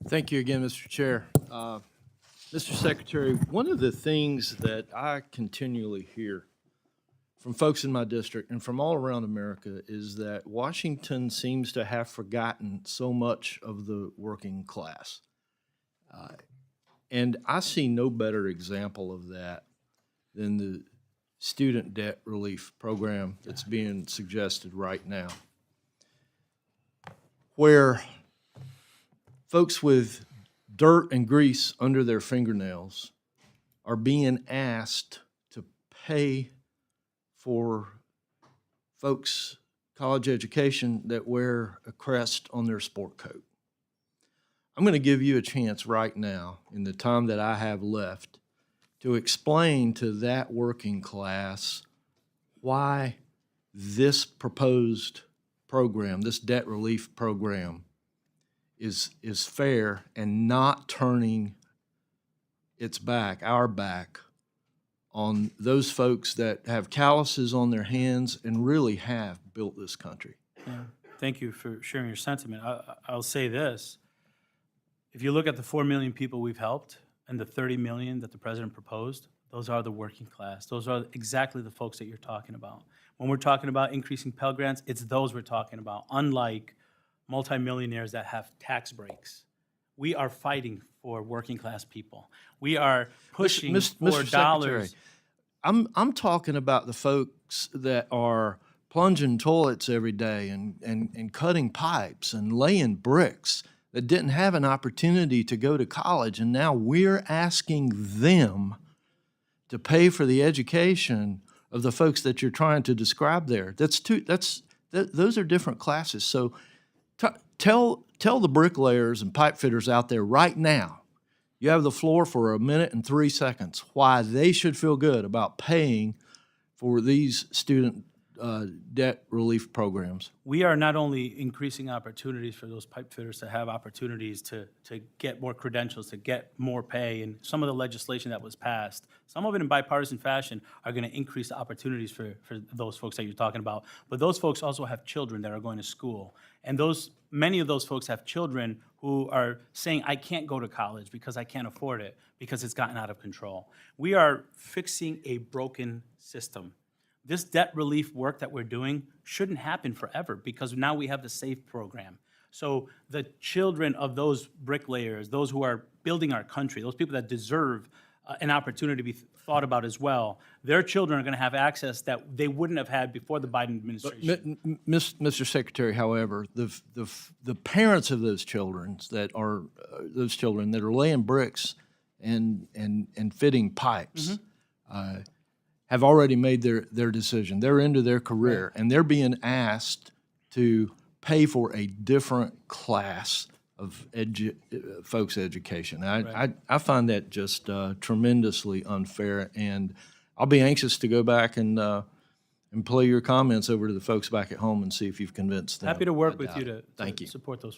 Thank you again, Mr. Chair. Mr. Secretary, one of the things that I continually hear from folks in my district and from all around America is that Washington seems to have forgotten so much of the working class. And I see no better example of that than the student debt relief program that's being suggested right now, where folks with dirt and grease under their fingernails are being asked to pay for folks' college education that wear a crest on their sport coat. I'm going to give you a chance right now, in the time that I have left, to explain to that working class why this proposed program, this debt relief program, is fair and not turning its back, our back, on those folks that have calluses on their hands and really have built this country. Yeah. Thank you for sharing your sentiment. I'll say this. If you look at the 4 million people we've helped and the 30 million that the president proposed, those are the working class. Those are exactly the folks that you're talking about. When we're talking about increasing Pell Grants, it's those we're talking about, unlike multimillionaires that have tax breaks. We are fighting for working class people. We are pushing for dollars. I'm talking about the folks that are plunging toilets every day and cutting pipes and laying bricks that didn't have an opportunity to go to college, and now we're asking them to pay for the education of the folks that you're trying to describe there. Those are different classes. So tell the bricklayers and pipe fitters out there right now, you have the floor for 1 minute and 3 seconds, why they should feel good about paying for these student debt relief programs. We are not only increasing opportunities for those pipe fitters to have opportunities to get more credentials, to get more pay, and some of the legislation that was passed, some of it in bipartisan fashion, are going to increase the opportunities for those folks that you're talking about. But those folks also have children that are going to school. And many of those folks have children who are saying, I can't go to college because I can't afford it, because it's gotten out of control. We are fixing a broken system. This debt relief work that we're doing shouldn't happen forever, because now we have the SAFE program. So the children of those bricklayers, those who are building our country, those people that deserve an opportunity to be thought about as well, their children are going to have access that they wouldn't have had before the Biden administration. Mr. Secretary, however, the parents of those children that are laying bricks and fitting pipes have already made their decision. They're into their career, and they're being asked to pay for a different class of folks' education. I find that just tremendously unfair, and I'll be anxious to go back and play your comments over to the folks back at home and see if you've convinced them. Happy to work with you to Thank you. support those